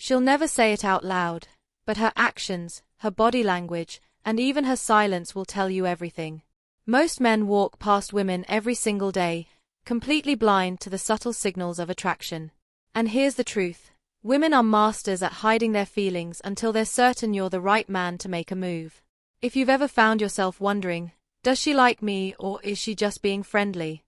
She'll never say it out loud, but her actions, her body language, and even her silence will tell you everything. Most men walk past women every single day, completely blind to the subtle signals of attraction. And here's the truth. Women are masters at hiding their feelings until they're certain you're the right man to make a move. If you've ever found yourself wondering, does she like me or is she just being friendly?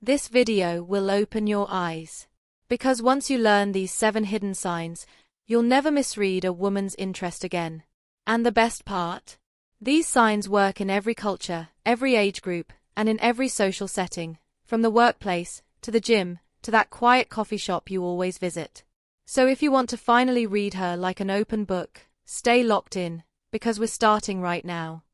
This video will open your eyes. Because once you learn these 7 hidden signs, you'll never misread a woman's interest again. And the best part? These signs work in every culture, every age group, and in every social setting, from the workplace, to the gym, to that quiet coffee shop you always visit. So if you want to finally read her like an open book, stay locked in, because we're starting right now.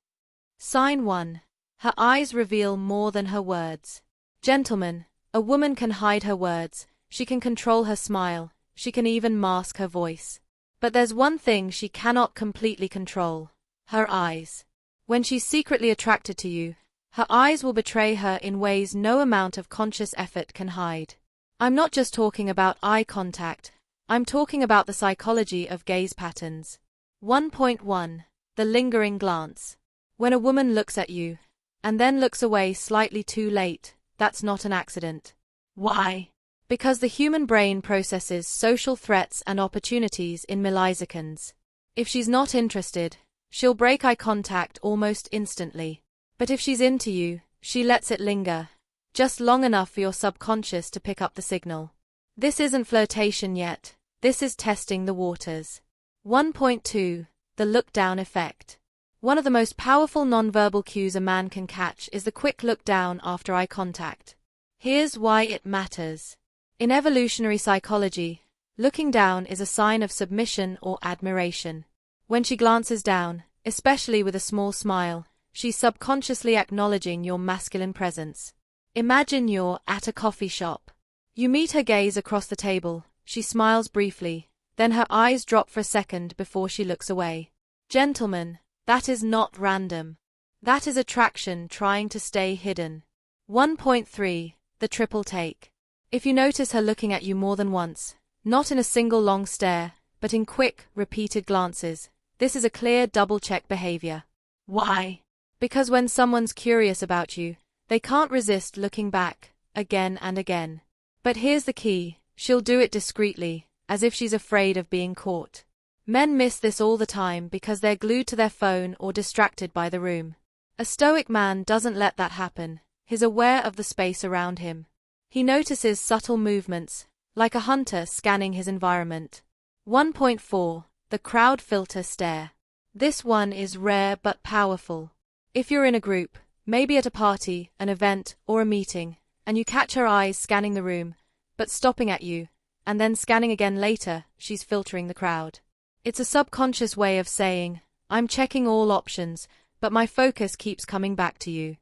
Sign 1. Her eyes reveal more than her words. Gentlemen, a woman can hide her words, she can control her smile, she can even mask her voice. But there's one thing she cannot completely control: her eyes. When she's secretly attracted to you, her eyes will betray her in ways no amount of conscious effort can hide. I'm not just talking about eye contact, I'm talking about the psychology of gaze patterns. 1.1. The lingering glance. When a woman looks at you, and then looks away slightly too late, that's not an accident. Why? Because the human brain processes social threats and opportunities in milliseconds. If she's not interested, she'll break eye contact almost instantly. But if she's into you, she lets it linger, just long enough for your subconscious to pick up the signal. This isn't flirtation yet, this is testing the waters. 1.2. The look-down effect. One of the most powerful nonverbal cues a man can catch is the quick look down after eye contact. Here's why it matters. In evolutionary psychology, looking down is a sign of submission or admiration. When she glances down, especially with a small smile, she's subconsciously acknowledging your masculine presence. Imagine you're at a coffee shop. You meet her gaze across the table, she smiles briefly, then her eyes drop for a second before she looks away. Gentlemen, that is not random. That is attraction trying to stay hidden. 1.3. The triple take. If you notice her looking at you more than once, not in a single long stare, but in quick, repeated glances, this is a clear double-check behavior. Why? Because when someone's curious about you, they can't resist looking back, again and again. But here's the key, she'll do it discreetly, as if she's afraid of being caught. Men miss this all the time because they're glued to their phone or distracted by the room. A Stoic man doesn't let that happen, he's aware of the space around him. He notices subtle movements, like a hunter scanning his environment. 1.4. The crowd filter stare. This one is rare but powerful. If you're in a group, maybe at a party, an event, or a meeting, and you catch her eyes scanning the room, but stopping at you, and then scanning again later, she's filtering the crowd. It's a subconscious way of saying, I'm checking all options, but my focus keeps coming back to you.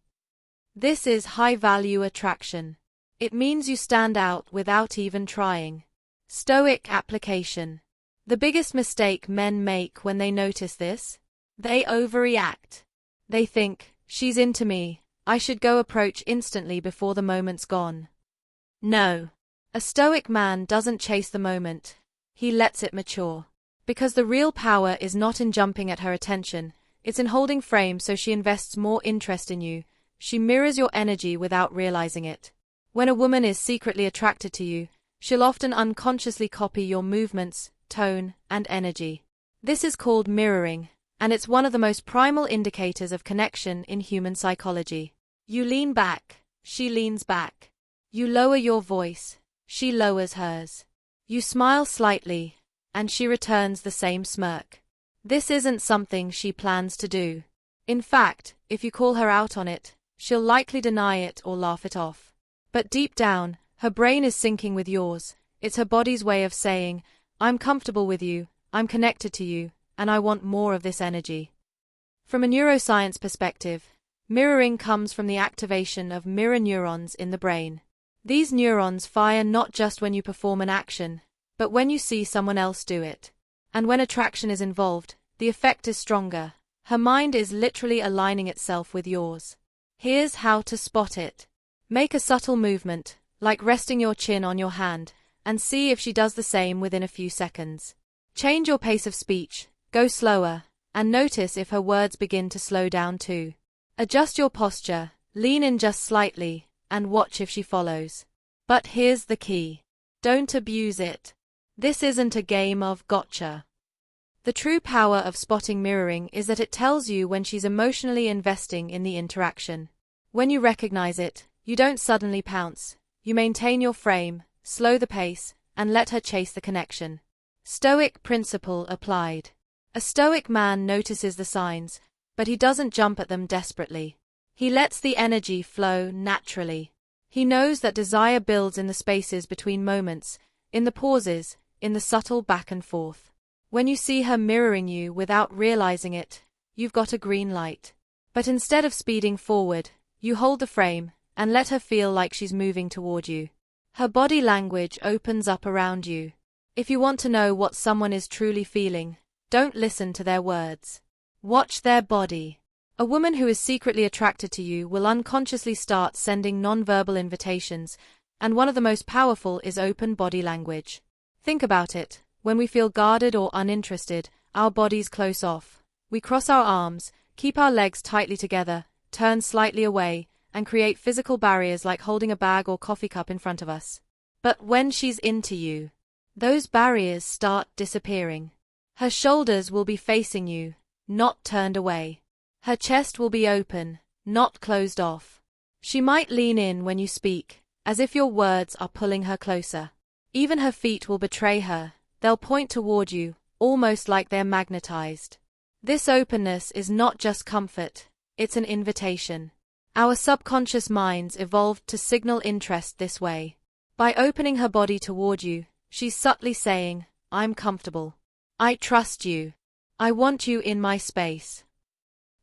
This is high-value attraction. It means you stand out without even trying. Stoic application. The biggest mistake men make when they notice this? They overreact. They think, she's into me, I should go approach instantly before the moment's gone. No. A Stoic man doesn't chase the moment, he lets it mature. Because the real power is not in jumping at her attention, it's in holding frame so she invests more interest in you, she mirrors your energy without realizing it. When a woman is secretly attracted to you, she'll often unconsciously copy your movements, tone, and energy. This is called mirroring, and it's one of the most primal indicators of connection in human psychology. You lean back, she leans back. You lower your voice, she lowers hers. You smile slightly, and she returns the same smirk. This isn't something she plans to do. In fact, if you call her out on it, she'll likely deny it or laugh it off. But deep down, her brain is syncing with yours. It's her body's way of saying, I'm comfortable with you, I'm connected to you, and I want more of this energy. From a neuroscience perspective, mirroring comes from the activation of mirror neurons in the brain. These neurons fire not just when you perform an action, but when you see someone else do it. And when attraction is involved, the effect is stronger. Her mind is literally aligning itself with yours. Here's how to spot it. Make a subtle movement, like resting your chin on your hand, and see if she does the same within a few seconds. Change your pace of speech, go slower, and notice if her words begin to slow down too. Adjust your posture, lean in just slightly, and watch if she follows. But here's the key. Don't abuse it. This isn't a game of gotcha. The true power of spotting mirroring is that it tells you when she's emotionally investing in the interaction. When you recognize it, you don't suddenly pounce. You maintain your frame, slow the pace, and let her chase the connection. Stoic principle applied. A stoic man notices the signs, but he doesn't jump at them desperately. He lets the energy flow naturally. He knows that desire builds in the spaces between moments, in the pauses, in the subtle back and forth. When you see her mirroring you without realizing it, you've got a green light. But instead of speeding forward, you hold the frame and let her feel like she's moving toward you. Her body language opens up around you. If you want to know what someone is truly feeling, don't listen to their words. Watch their body. A woman who is secretly attracted to you will unconsciously start sending nonverbal invitations, and one of the most powerful is open body language. Think about it. When we feel guarded or uninterested, our bodies close off. We cross our arms, keep our legs tightly together, turn slightly away, and create physical barriers like holding a bag or coffee cup in front of us. But when she's into you, those barriers start disappearing. Her shoulders will be facing you, not turned away. Her chest will be open, not closed off. She might lean in when you speak, as if your words are pulling her closer. Even her feet will betray her. They'll point toward you, almost like they're magnetized. This openness is not just comfort, it's an invitation. Our subconscious minds evolved to signal interest this way. By opening her body toward you, she's subtly saying, I'm comfortable. I trust you. I want you in my space.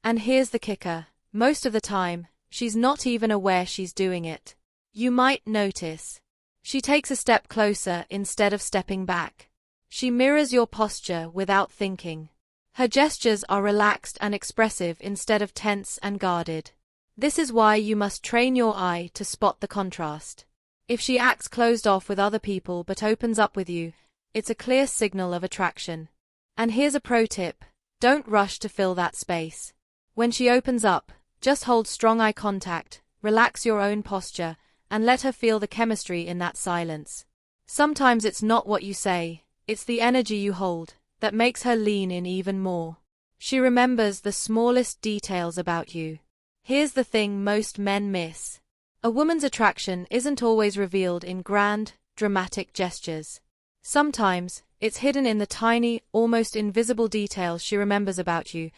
And here's the kicker. Most of the time, she's not even aware she's doing it. You might notice. She takes a step closer instead of stepping back. She mirrors your posture without thinking. Her gestures are relaxed and expressive instead of tense and guarded. This is why you must train your eye to spot the contrast. If she acts closed off with other people but opens up with you, it's a clear signal of attraction. And here's a pro tip. Don't rush to fill that space. When she opens up, just hold strong eye contact, relax your own posture, and let her feel the chemistry in that silence. Sometimes it's not what you say, it's the energy you hold that makes her lean in even more. She remembers the smallest details about you. Here's the thing most men miss. A woman's attraction isn't always revealed in grand, dramatic gestures. Sometimes, it's hidden in the tiny, almost invisible details she remembers about you,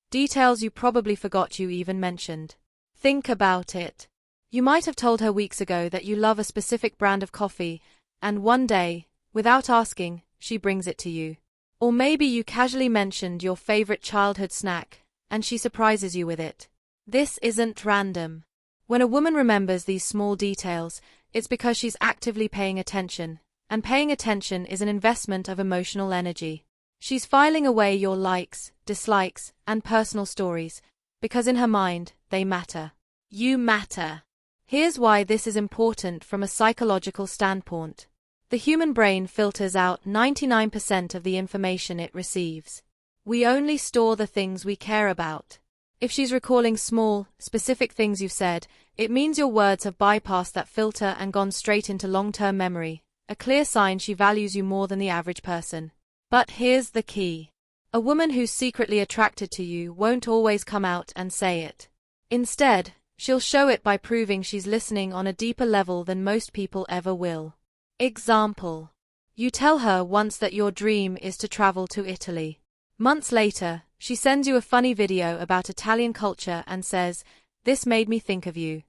details you probably forgot you even mentioned. Think about it. You might have told her weeks ago that you love a specific brand of coffee, and one day, without asking, she brings it to you. Or maybe you casually mentioned your favorite childhood snack, and she surprises you with it. This isn't random. When a woman remembers these small details, it's because she's actively paying attention, and paying attention is an investment of emotional energy. She's filing away your likes, dislikes, and personal stories, because in her mind, they matter. You matter. Here's why this is important from a psychological standpoint. The human brain filters out 99% of the information it receives. We only store the things we care about. If she's recalling small, specific things you've said, it means your words have bypassed that filter and gone straight into long-term memory, a clear sign she values you more than the average person. But here's the key. A woman who's secretly attracted to you won't always come out and say it. Instead, she'll show it by proving she's listening on a deeper level than most people ever will. Example. You tell her once that your dream is to travel to Italy. Months later, she sends you a funny video about Italian culture and says, "This made me think of you."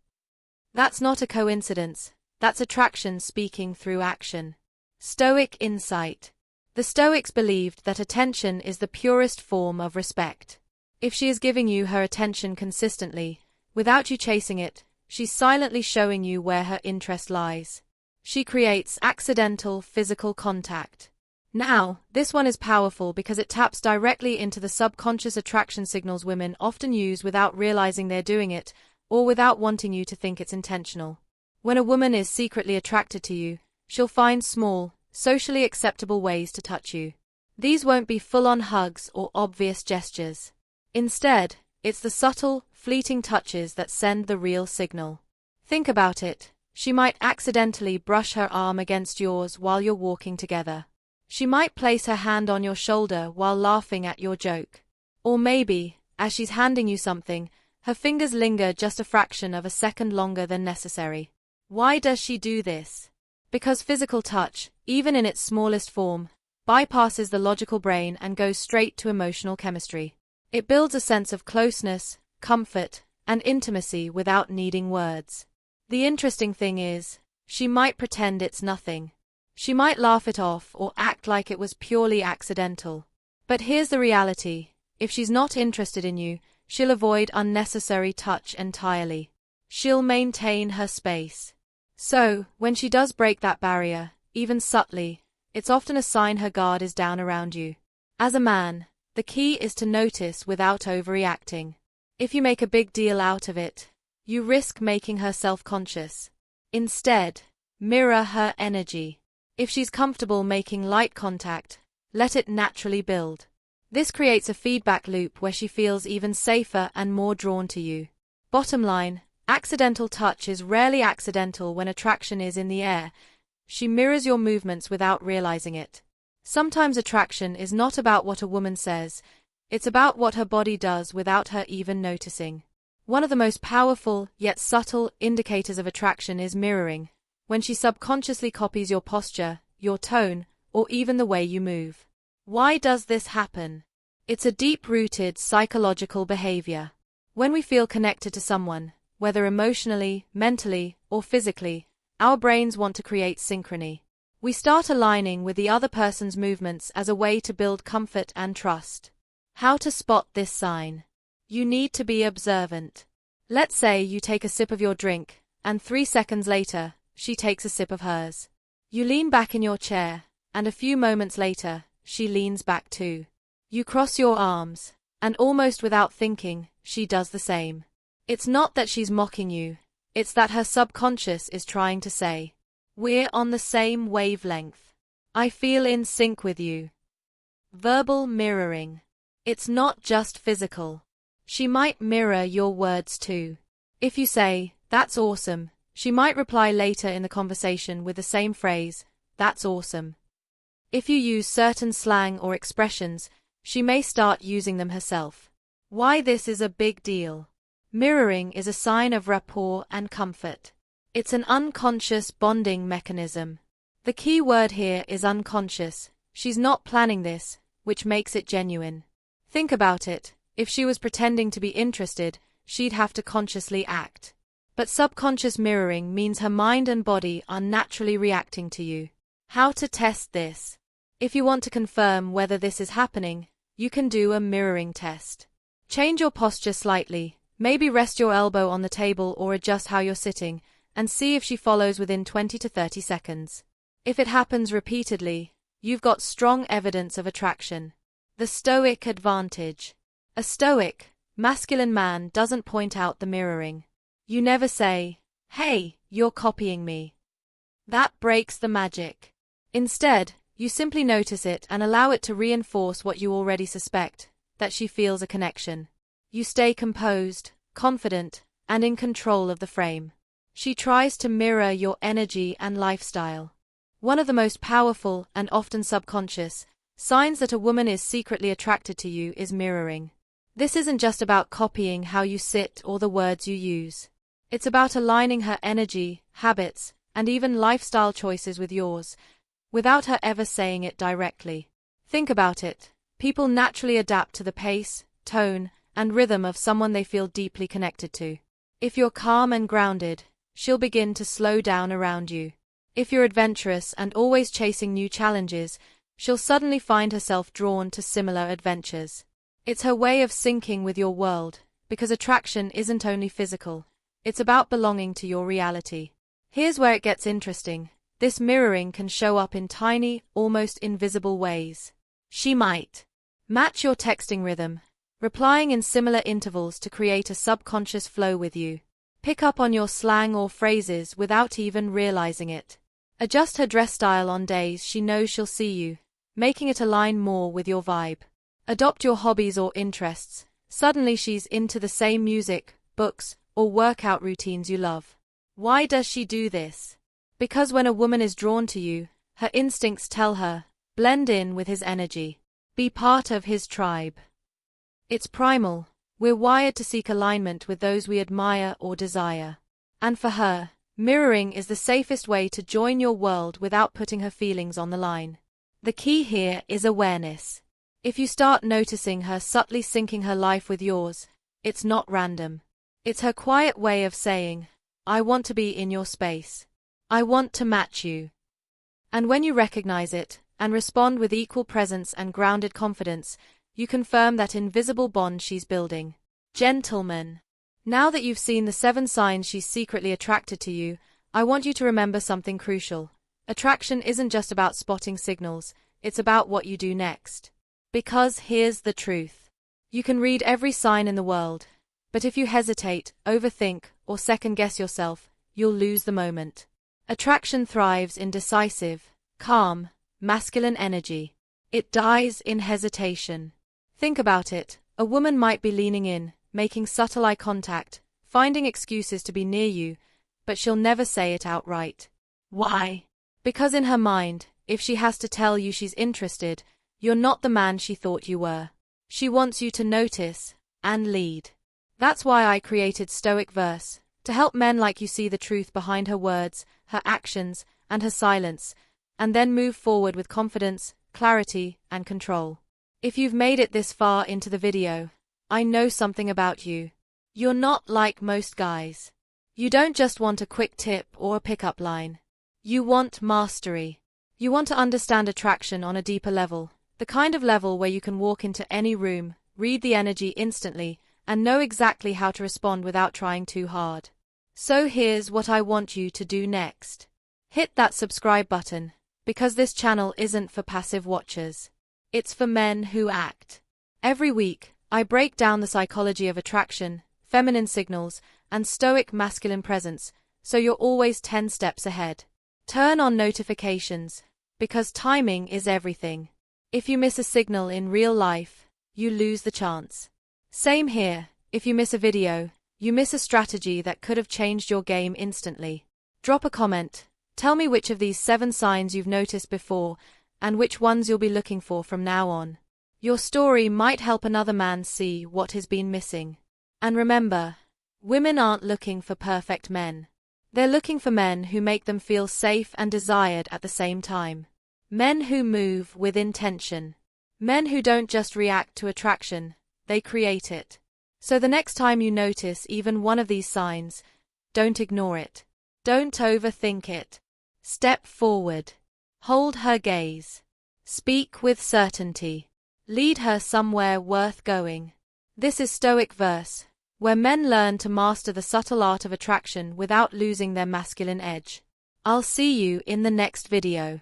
That's not a coincidence. That's attraction speaking through action. Stoic insight. The Stoics believed that attention is the purest form of respect. If she is giving you her attention consistently, without you chasing it, she's silently showing you where her interest lies. She creates accidental physical contact. Now, this one is powerful because it taps directly into the subconscious attraction signals women often use without realizing they're doing it, or without wanting you to think it's intentional. When a woman is secretly attracted to you, she'll find small, socially acceptable ways to touch you. These won't be full-on hugs or obvious gestures. Instead, it's the subtle, fleeting touches that send the real signal. Think about it. She might accidentally brush her arm against yours while you're walking together. She might place her hand on your shoulder while laughing at your joke. Or maybe, as she's handing you something, her fingers linger just a fraction of a second longer than necessary. Why does she do this? Because physical touch, even in its smallest form, bypasses the logical brain and goes straight to emotional chemistry. It builds a sense of closeness, comfort, and intimacy without needing words. The interesting thing is, she might pretend it's nothing. She might laugh it off or act like it was purely accidental. But here's the reality. If she's not interested in you, she'll avoid unnecessary touch entirely. She'll maintain her space. So, when she does break that barrier, even subtly, it's often a sign her guard is down around you. As a man, the key is to notice without overreacting. If you make a big deal out of it, you risk making her self-conscious. Instead, mirror her energy. If she's comfortable making light contact, let it naturally build. This creates a feedback loop where she feels even safer and more drawn to you. Bottom line, accidental touch is rarely accidental when attraction is in the air. She mirrors your movements without realizing it. Sometimes attraction is not about what a woman says, it's about what her body does without her even noticing. One of the most powerful, yet subtle, indicators of attraction is mirroring, when she subconsciously copies your posture, your tone, or even the way you move. Why does this happen? It's a deep-rooted psychological behavior. When we feel connected to someone, whether emotionally, mentally, or physically, our brains want to create synchrony. We start aligning with the other person's movements as a way to build comfort and trust. How to spot this sign? You need to be observant. Let's say you take a sip of your drink, and 3 seconds later, she takes a sip of hers. You lean back in your chair, and a few moments later, she leans back too. You cross your arms, and almost without thinking, she does the same. It's not that she's mocking you, it's that her subconscious is trying to say, "We're on the same wavelength. I feel in sync with you." Verbal mirroring. It's not just physical. She might mirror your words too. If you say, "That's awesome," she might reply later in the conversation with the same phrase, "That's awesome." If you use certain slang or expressions, she may start using them herself. Why this is a big deal? Mirroring is a sign of rapport and comfort. It's an unconscious bonding mechanism. The key word here is unconscious. She's not planning this, which makes it genuine. Think about it. If she was pretending to be interested, she'd have to consciously act. But subconscious mirroring means her mind and body are naturally reacting to you. How to test this? If you want to confirm whether this is happening, you can do a mirroring test. Change your posture slightly, maybe rest your elbow on the table or adjust how you're sitting, and see if she follows within 20 to 30 seconds. If it happens repeatedly, you've got strong evidence of attraction. The Stoic advantage. A Stoic, masculine man doesn't point out the mirroring. You never say, "Hey, you're copying me." That breaks the magic. Instead, you simply notice it and allow it to reinforce what you already suspect, that she feels a connection. You stay composed, confident, and in control of the frame. She tries to mirror your energy and lifestyle. One of the most powerful and often subconscious signs that a woman is secretly attracted to you is mirroring. This isn't just about copying how you sit or the words you use. It's about aligning her energy, habits, and even lifestyle choices with yours, without her ever saying it directly. Think about it. People naturally adapt to the pace, tone, and rhythm of someone they feel deeply connected to. If you're calm and grounded, she'll begin to slow down around you. If you're adventurous and always chasing new challenges, she'll suddenly find herself drawn to similar adventures. It's her way of syncing with your world, because attraction isn't only physical, it's about belonging to your reality. Here's where it gets interesting. This mirroring can show up in tiny, almost invisible ways. She might match your texting rhythm, replying in similar intervals to create a subconscious flow with you. Pick up on your slang or phrases without even realizing it. Adjust her dress style on days she knows she'll see you. making it align more with your vibe. Adopt your hobbies or interests. Suddenly she's into the same music, books, or workout routines you love. Why does she do this? Because when a woman is drawn to you, her instincts tell her, blend in with his energy. Be part of his tribe. It's primal. We're wired to seek alignment with those we admire or desire. And for her, mirroring is the safest way to join your world without putting her feelings on the line. The key here is awareness. If you start noticing her subtly syncing her life with yours, it's not random. It's her quiet way of saying, I want to be in your space. I want to match you. And when you recognize it, and respond with equal presence and grounded confidence, you confirm that invisible bond she's building. Gentlemen, now that you've seen the 7 signs she's secretly attracted to you, I want you to remember something crucial. Attraction isn't just about spotting signals, it's about what you do next. Because here's the truth. You can read every sign in the world, but if you hesitate, overthink, or second-guess yourself, you'll lose the moment. Attraction thrives in decisive, calm, masculine energy. It dies in hesitation. Think about it. A woman might be leaning in, making subtle eye contact, finding excuses to be near you, but she'll never say it outright. Why? Because in her mind, if she has to tell you she's interested, you're not the man she thought you were. She wants you to notice and lead. That's why I created Stoic verse, to help men like you see the truth behind her words, her actions, and her silence, and then move forward with confidence, clarity, and control. If you've made it this far into the video, I know something about you. You're not like most guys. You don't just want a quick tip or a pickup line. You want mastery. You want to understand attraction on a deeper level, the kind of level where you can walk into any room, read the energy instantly, and know exactly how to respond without trying too hard. So here's what I want you to do next. Hit that subscribe button, because this channel isn't for passive watchers. It's for men who act. Every week, I break down the psychology of attraction, feminine signals, and stoic masculine presence, so you're always 10 steps ahead. Turn on notifications, because timing is everything. If you miss a signal in real life, you lose the chance. Same here, if you miss a video, you miss a strategy that could have changed your game instantly. Drop a comment. Tell me which of these 7 signs you've noticed before, and which ones you'll be looking for from now on. Your story might help another man see what has been missing. And remember, women aren't looking for perfect men. They're looking for men who make them feel safe and desired at the same time. Men who move with intention. Men who don't just react to attraction, they create it. So the next time you notice even one of these signs, don't ignore it. Don't overthink it. Step forward. Hold her gaze. Speak with certainty. Lead her somewhere worth going. This is Stoic verse, where men learn to master the subtle art of attraction without losing their masculine edge. I'll see you in the next video.